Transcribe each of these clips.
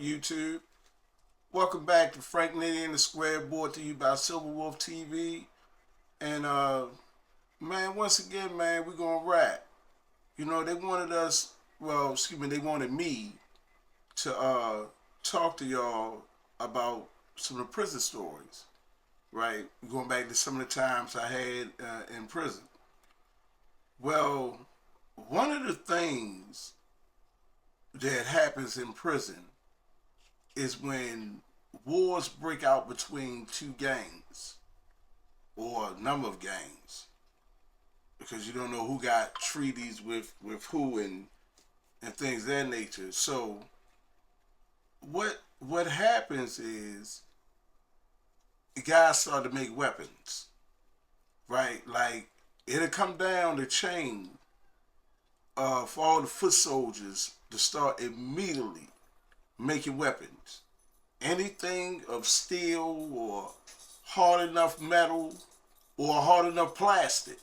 YouTube. Welcome back to Frank Nitty and the Square, brought to you by Silver Wolf TV. And man, once again, man, we're gonna rap. They wanted us, they wanted me to talk to y'all about some of the prison stories, right? Going back to some of the times I had in prison. Well, one of the things that happens in prison is when wars break out between two gangs or a number of gangs, because you don't know who got treaties with who and things of that nature. So what happens is the guys start to make weapons, right? Like it'll come down the chain for all the foot soldiers to start immediately making weapons. Anything of steel or hard enough metal or hard enough plastic,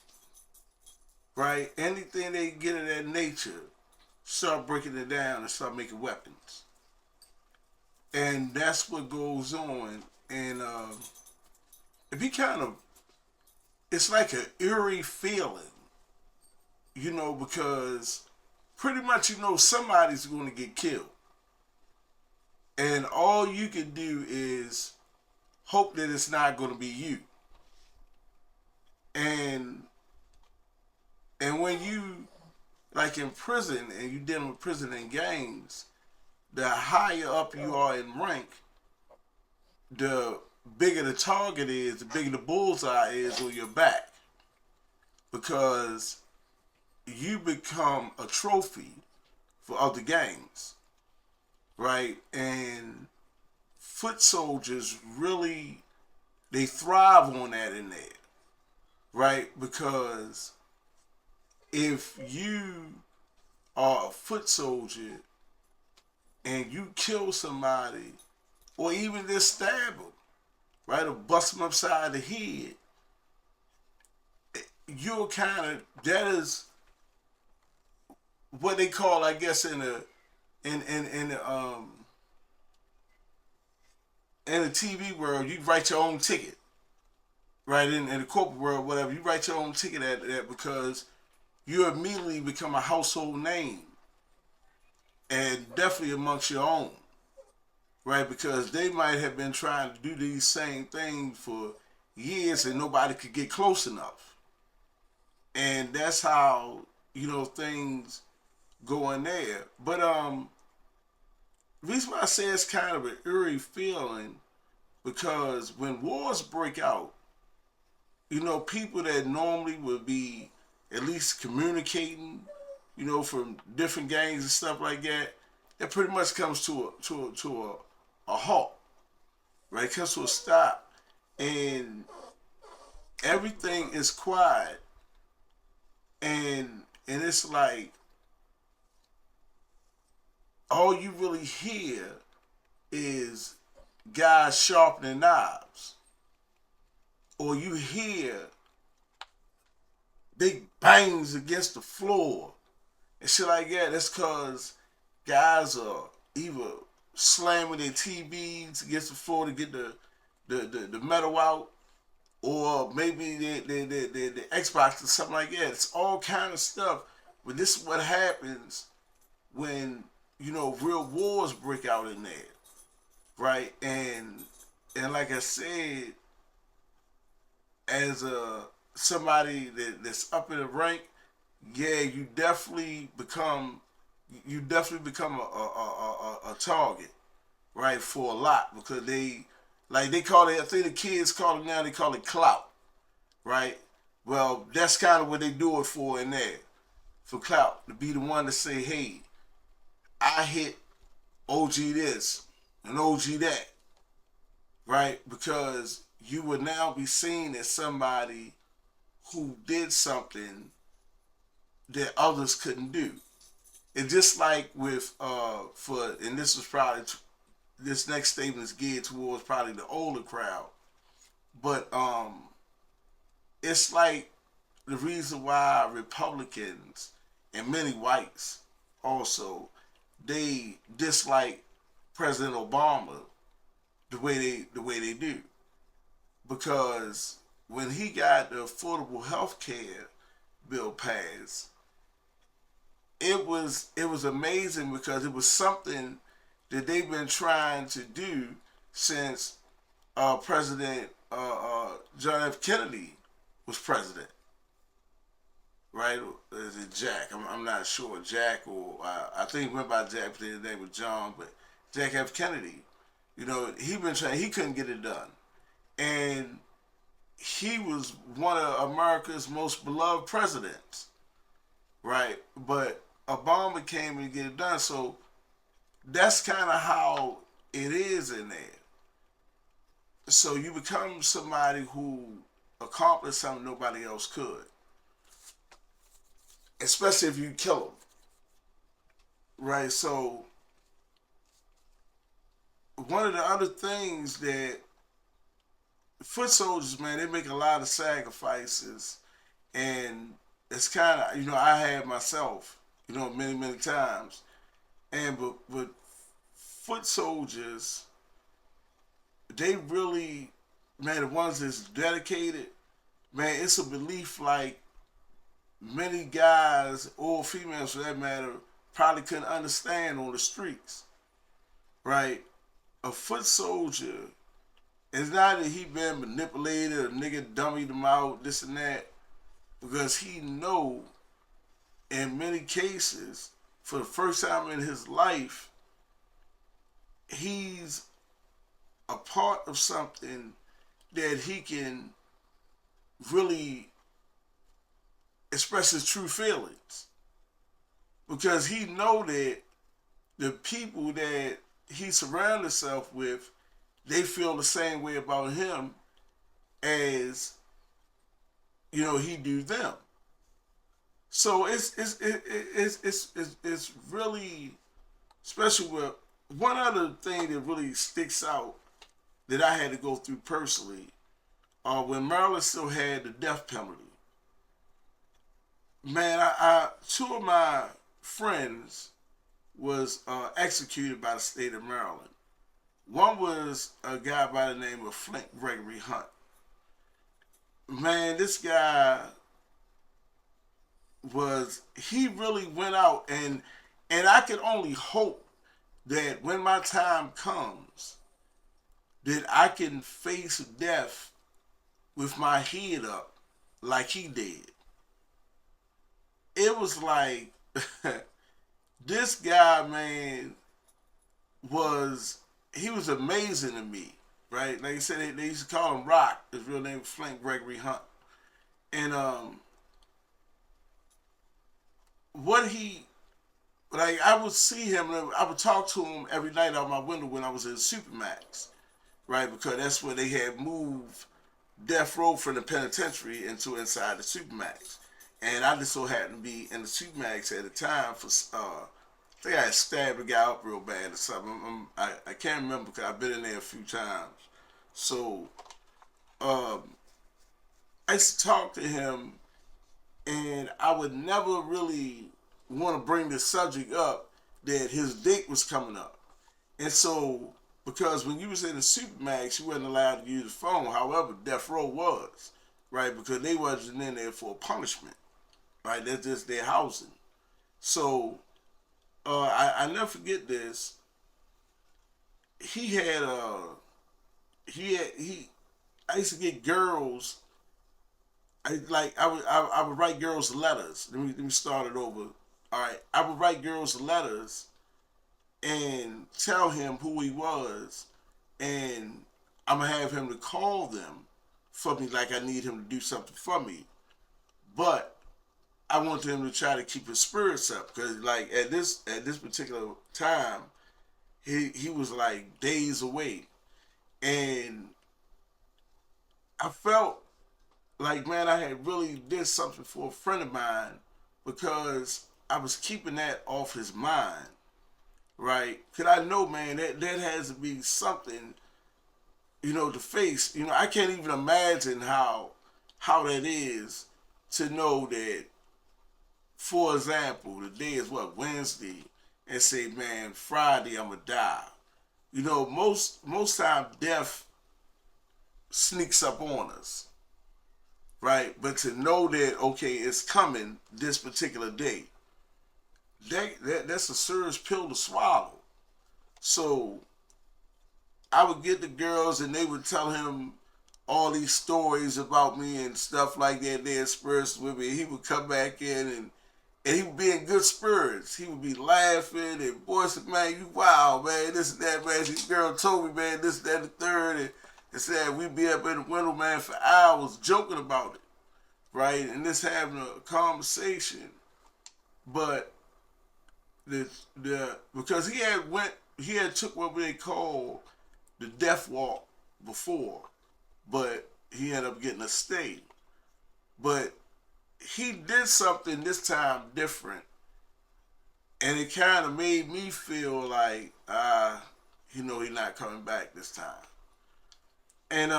right? Anything they get of that nature, start breaking it down and start making weapons. And that's what goes on. And it be kind of, it's like an eerie feeling, because pretty much somebody's going to get killed. And all you can do is hope that it's not going to be you. And when you like in prison and you dealing with prison and gangs, the higher up you are in rank, the bigger the target is, the bigger the bullseye is on your back, because you become a trophy for other gangs, right? And foot soldiers really, they thrive on that in there, right? Because if you are a foot soldier and you kill somebody, or even just stab them, right, or bust them upside the head, you're that is what they call, I guess, in the TV world, you write your own ticket, right? In the corporate world, whatever, you write your own ticket at that, because you immediately become a household name, and definitely amongst your own, right? Because they might have been trying to do these same things for years and nobody could get close enough. And that's how, things go in there. But the reason why I say it's kind of an eerie feeling, because when wars break out, people that normally would be at least communicating, from different gangs and stuff like that, it pretty much comes to a halt, right? It comes to a stop, and everything is quiet, and it's like all you really hear is guys sharpening knives, or you hear big bangs against the floor and shit like that. That's because guys are either slamming their TVs against the floor to get the metal out, or maybe the Xbox or something like that. It's all kind of stuff. But this is what happens when real wars break out in there, right? And like I said, as somebody that's up in the rank, yeah, you definitely become a target, right, for a lot, because they call it, I think the kids call it now, they call it clout, right? Well, that's kind of what they do it for in there, for clout, to be the one to say, hey, I hit OG this and OG that, right? Because you would now be seen as somebody who did something that others couldn't do. And just like with and this was probably this next statement is geared towards probably the older crowd, but it's like the reason why Republicans and many whites also, they dislike President Obama the way they do, because when he got the Affordable Health Care bill passed, it was amazing because it was something that they've been trying to do since President John F. Kennedy was president, right? Is it Jack? I'm not sure. Jack, or I think he went by Jack, but his name was John, but Jack F. Kennedy. He been trying. He couldn't get it done, and he was one of America's most beloved presidents, right? But Obama came and get it done. So that's kind of how it is in there. So you become somebody who accomplished something nobody else could, especially if you kill them, right? So one of the other things that foot soldiers, man, they make a lot of sacrifices, and it's kind of, I had myself, many times, and but foot soldiers, they really, man, the ones that's dedicated, man, it's a belief like many guys or females for that matter probably couldn't understand on the streets, right? A foot soldier, it's not that he been manipulated or nigga dummied him out, this and that, because he know in many cases, for the first time in his life, he's a part of something that he can really express his true feelings, because he know that the people that he surrounds himself with, they feel the same way about him as he do them. So it's really special. With one other thing that really sticks out that I had to go through personally, when Maryland still had the death penalty. Man, two of my friends was executed by the state of Maryland. One was a guy by the name of Flint Gregory Hunt. Man, this guy he really went out, and I can only hope that when my time comes, that I can face death with my head up like he did. It was like, this guy, man, he was amazing to me, right? Like I said, they used to call him Rock. His real name was Flint Gregory Hunt. And I would see him, I would talk to him every night out my window when I was in Supermax, right? Because that's where they had moved death row from the penitentiary into inside the Supermax. And I just so happened to be in the Supermax at the time for, I think I had stabbed a guy up real bad or something. I can't remember because I've been in there a few times. So I used to talk to him, and I would never really want to bring the subject up that his date was coming up. And so, because when you was in the Supermax, you wasn't allowed to use the phone. However, death row was, right? Because they wasn't in there for punishment, right? That's just their housing. So, I never forget this. I used to get girls. I would write girls letters. Let me start it over. All right, I would write girls letters and tell him who he was, and I'm gonna have him to call them for me, like I need him to do something for me. But I want him to try to keep his spirits up, because like at this particular time, he was like days away, and I felt like, man, I had really did something for a friend of mine, because I was keeping that off his mind, right? Because I know, man, that has to be something, to face. I can't even imagine how that is to know that, for example, the day is what, Wednesday, and say, man, Friday I'm gonna die. You know, most time death sneaks up on us, right? But to know that okay, it's coming this particular day, that's a serious pill to swallow. So I would get the girls and they would tell him all these stories about me and stuff like that. They experienced with me. He would come back in and he would be in good spirits. He would be laughing and boy said, man, you wow, man, this and that, man. This girl told me, man, this, that, the third, and said we'd be up in the window, man, for hours joking about it, right? And just having a conversation. But the because he had took what they call the death walk before, but he ended up getting a stay. But he did something this time different, and it kind of made me feel like, he's not coming back this time. And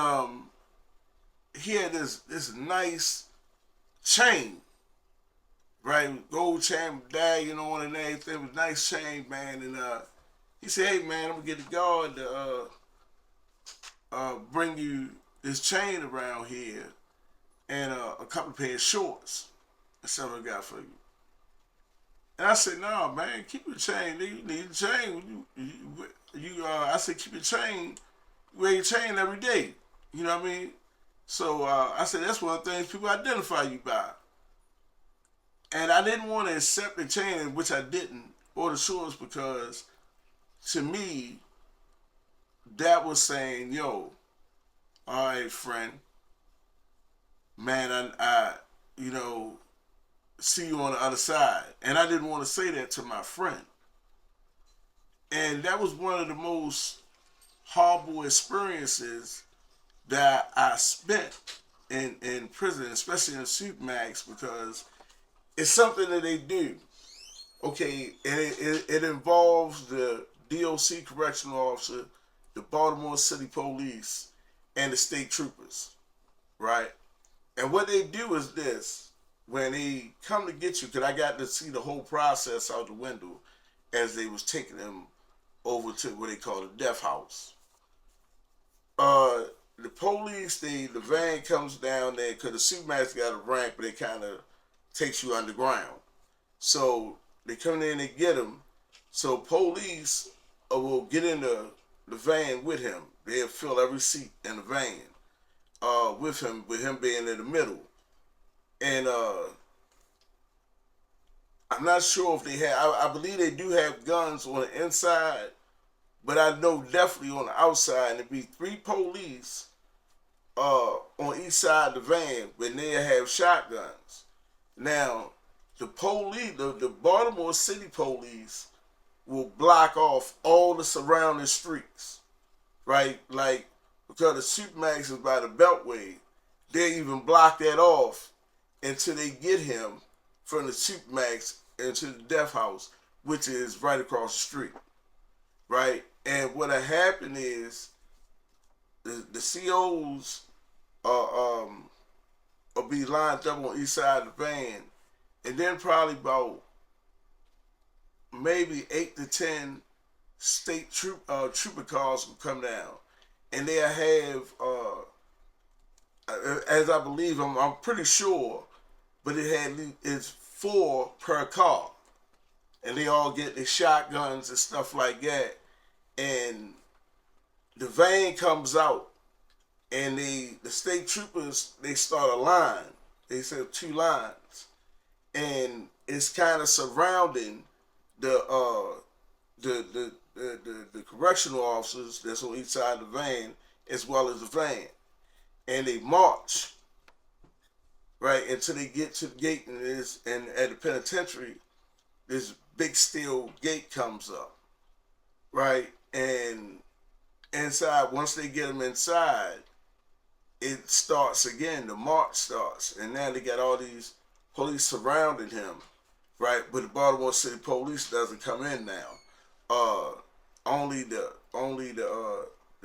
he had this nice chain, right, gold chain, medallion on it and everything. It was a nice chain, man. And he said, "Hey, man, I'm gonna get the guard to bring you this chain around here and a couple of pair of shorts. That's something I got for you." And I said, "No, man, keep your chain. You need a chain. I said, keep your chain. You wear your chain every day. You know what I mean?" So I said, "That's one of the things people identify you by." And I didn't want to accept the chain, which I didn't, or the shorts, because to me, that was saying, "Yo, all right, friend, man, I you know, see you on the other side." And I didn't want to say that to my friend. And that was one of the most horrible experiences that I spent in prison, especially in Supermax, because it's something that they do. Okay, and it involves the DOC correctional officer, the Baltimore City Police, and the state troopers, right? And what they do is this: when they come to get you, because I got to see the whole process out the window as they was taking them over to what they call the death house. Uh, the police, the van comes down there because the Supermax got a ramp, but it kind of takes you underground. So they come in and get him. So police will get in the van with him. They'll fill every seat in the van with him being in the middle. And I'm not sure if they have. I believe they do have guns on the inside, but I know definitely on the outside. And it'd be three police on each side of the van, but they have shotguns. Now, the Baltimore City Police will block off all the surrounding streets, right? Like, because the Supermax is by the Beltway, they even block that off until they get him from the Supermax into the death house, which is right across the street, right? And what had happened is the COs will be lined up on each side of the van, and then probably about maybe 8 to 10 trooper cars will come down, and they'll have, as I believe, I'm pretty sure, but it's four per car, and they all get their shotguns and stuff like that, and the van comes out, and the state troopers, they start a line. They said two lines, and it's kind of surrounding the the correctional officers that's on each side of the van, as well as the van, and they march right until they get to the gate, and at the penitentiary, this big steel gate comes up, right, and inside, once they get them inside, it starts again. The march starts, and now they got all these police surrounding him, right? But the Baltimore City Police doesn't come in now. Uh, only the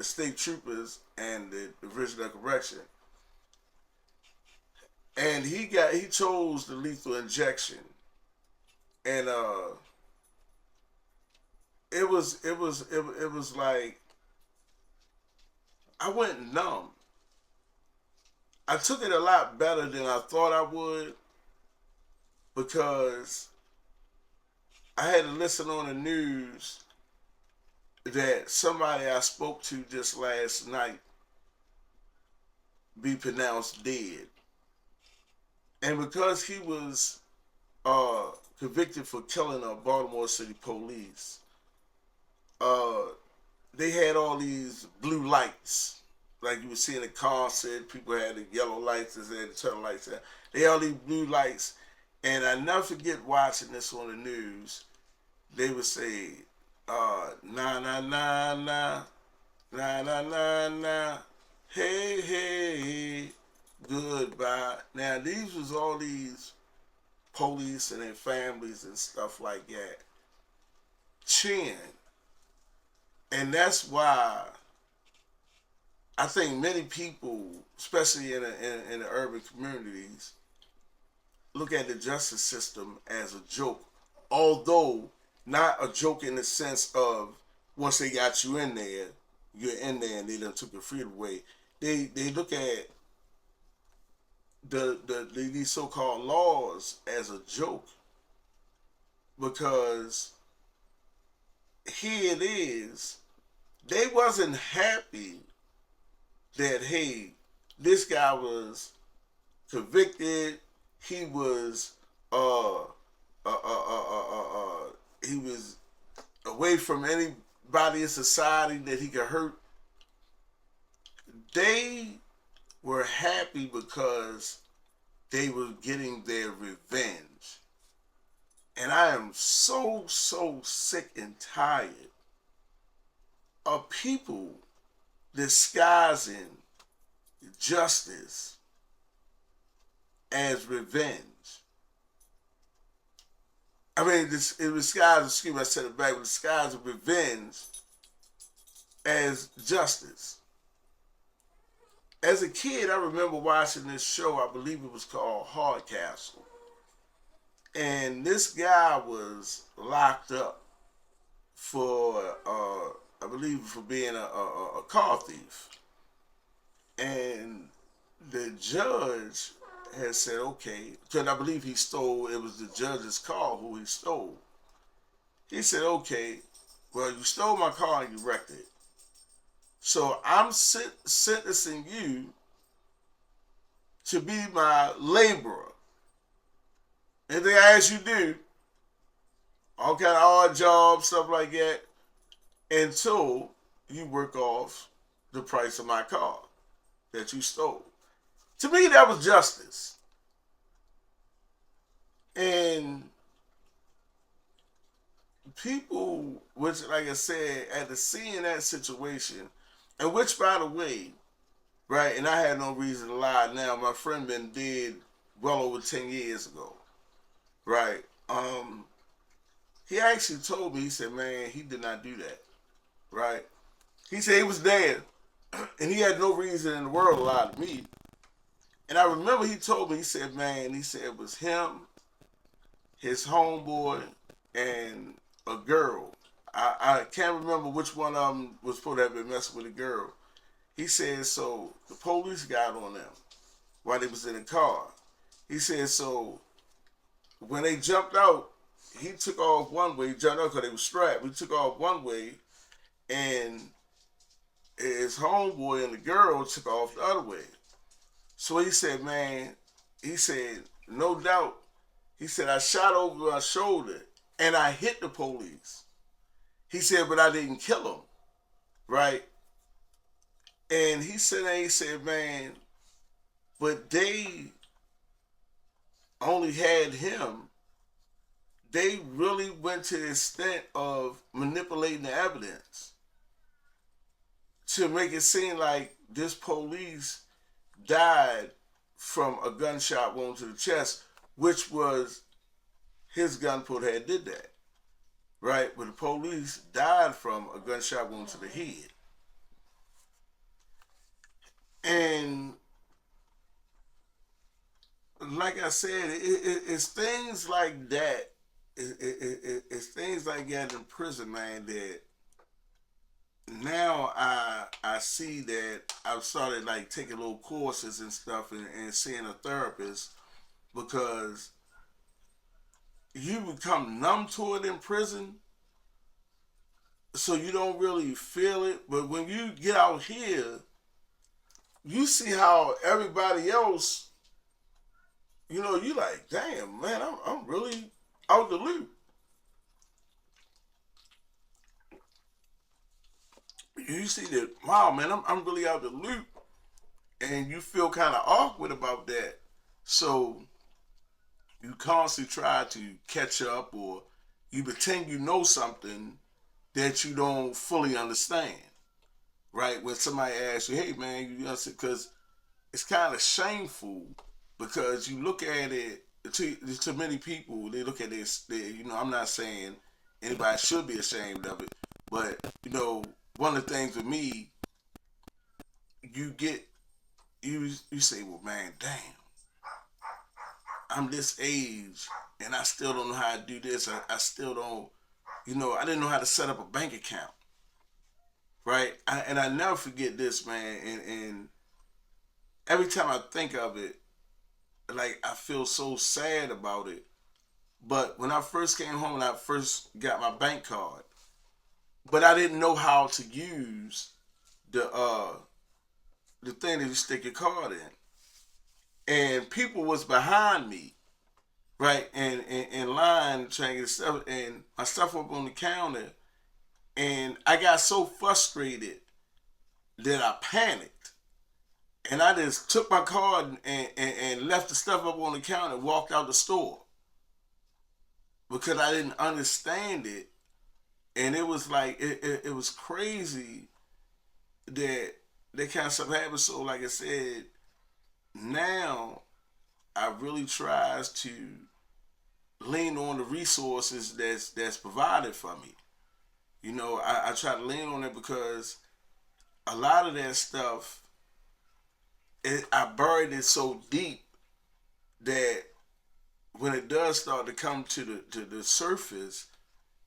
state troopers and the Division of Correction. And he chose the lethal injection, and it was like I went numb. I took it a lot better than I thought I would because I had to listen on the news that somebody I spoke to just last night be pronounced dead. And because he was uh, convicted for killing a Baltimore City police, uh, they had all these blue lights. Like you would see in a concert, people had the yellow lights, they had the turn lights. They had all these blue lights. And I never forget watching this on the news. They would say, na na na na, na na na na, hey hey, goodbye. Now these was all these police and their families and stuff like that cheering. And that's why I think many people, especially in the urban communities, look at the justice system as a joke. Although not a joke in the sense of once they got you in there, you're in there and they done took your freedom away. They look at these so called laws as a joke because here it is. They wasn't happy that hey, this guy was convicted. He was he was away from anybody in society that he could hurt. They were happy because they were getting their revenge. And I am so sick and tired of people disguising justice as revenge. I mean, it was disguised, excuse me, I said it back, but disguised revenge as justice. As a kid, I remember watching this show, I believe it was called Hardcastle. And this guy was locked up for, I believe, for being a car thief. And the judge had said, okay, because I believe he stole, it was the judge's car who he stole. He said, okay, well, you stole my car and you wrecked it. So I'm sentencing you to be my laborer. Anything I ask you to do, all kind of odd jobs, stuff like that, until you work off the price of my car that you stole. To me, that was justice. And people, which, like I said, after seeing that situation, and which, by the way, right, and I had no reason to lie now, my friend been dead well over 10 years ago, right? He actually told me, he said, man, he did not do that, right? He said he was dead, and he had no reason in the world to lie to me. And I remember he told me, he said, man, he said it was him, his homeboy, and a girl. I can't remember which one of them was supposed to have been messing with a girl. He said, so the police got on them while they was in the car. He said, so when they jumped out, he took off one way, he jumped out because they were strapped. He took off one way, and his homeboy and the girl took off the other way. So he said, man, he said, no doubt, he said, I shot over my shoulder and I hit the police. He said, but I didn't kill him, right? And he said, man, but they only had him. They really went to the extent of manipulating the evidence to make it seem like this police died from a gunshot wound to the chest, which was his gunport had did that, right? But the police died from a gunshot wound to the head. And like I said, it's things like that it's things like that in prison, man. That now I see that I've started like taking little courses and stuff and seeing a therapist because you become numb to it in prison, so you don't really feel it. But when you get out here, you see how everybody else, you like, damn, man, I'm really out the loop. You see that, wow, man, I'm really out the loop, and you feel kind of awkward about that. So you constantly try to catch up, or you pretend you know something that you don't fully understand, right? When somebody asks you, hey, man, you understand, because it's kind of shameful because you look at it to many people. They look at this. I'm not saying anybody should be ashamed of it, but one of the things with me, you get you say, well, man, damn, I'm this age and I still don't know how to do this. I still don't, I didn't know how to set up a bank account, right? And I never forget this, man. And every time I think of it, like I feel so sad about it. But when I first came home and I first got my bank card, but I didn't know how to use the thing that you stick your card in, and people was behind me, right, and in line trying to get stuff, and my stuff up on the counter, and I got so frustrated that I panicked, and I just took my card and left the stuff up on the counter and walked out the store because I didn't understand it. And it was like it was crazy that that kind of stuff happened. So like I said, now I really tries to lean on the resources that's provided for me. I try to lean on it because a lot of that stuff, I buried it so deep that when it does start to come to the surface,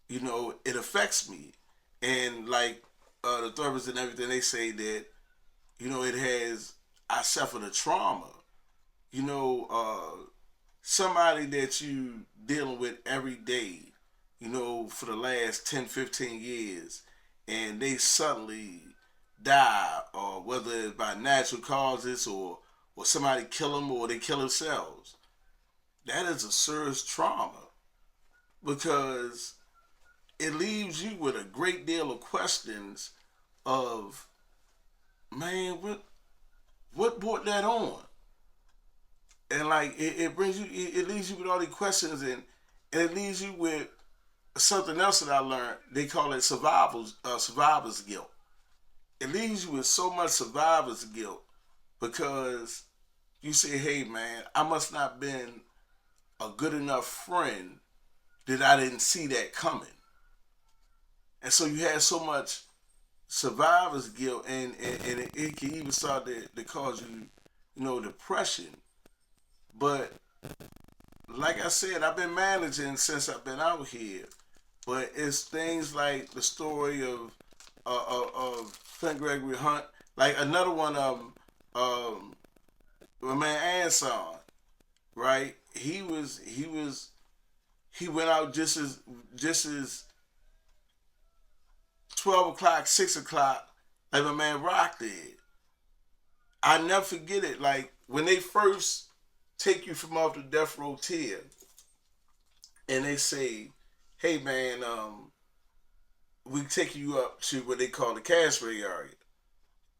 it affects me. And like the therapists and everything, they say that it has, I suffered a trauma. You know, somebody that you dealing with every day, for the last 10, 15 years, and they suddenly die, or whether it's by natural causes or somebody kill them or they kill themselves. That is a serious trauma because it leaves you with a great deal of questions of, man, what brought that on? And like it brings you, it leaves you with all these questions, and it leaves you with something else that I learned. They call it survivor's guilt. It leaves you with so much survivor's guilt because you say, hey man, I must not been a good enough friend that I didn't see that coming. And so you have so much survivor's guilt, and it can even start to cause you, depression. But like I said, I've been managing since I've been out here. But it's things like the story of Flint Gregory Hunt, like another one of them, my man Anson, right? He went out just as 12 o'clock, 6 o'clock, like my man Rock did. I never forget it. Like when they first take you from off the death row tier, and they say, "Hey man, we take you up to what they call the castrate area."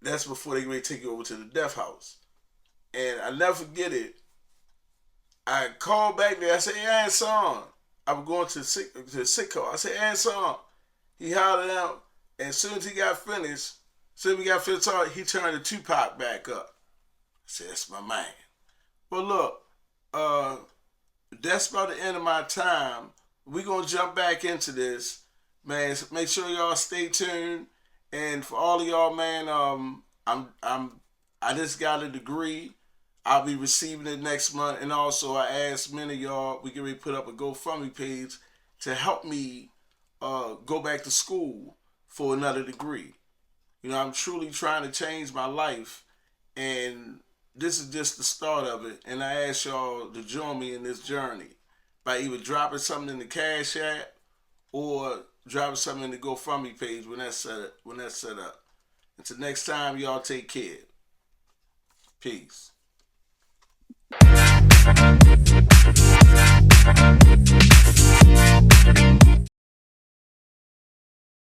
That's before they ready to take you over to the death house. And I never forget it. I called back there. I said, "Hey, Anson." I was going to the sick call. I said, "Anson." He hollered out, and as soon as he got finished, he turned the Tupac back up. I said, "That's my man." But look, uh, that's about the end of my time. We're gonna jump back into this, man. So make sure y'all stay tuned. And for all of y'all, man, I just got a degree. I'll be receiving it next month. And also, I asked many of y'all, we can really put up a GoFundMe page. to help me go back to school for another degree. You know, I'm truly trying to change my life, and this is just the start of it. And I ask y'all to join me in this journey by either dropping something in the Cash App or dropping something in the GoFundMe page when that's set up. Until next time, y'all take care. Peace.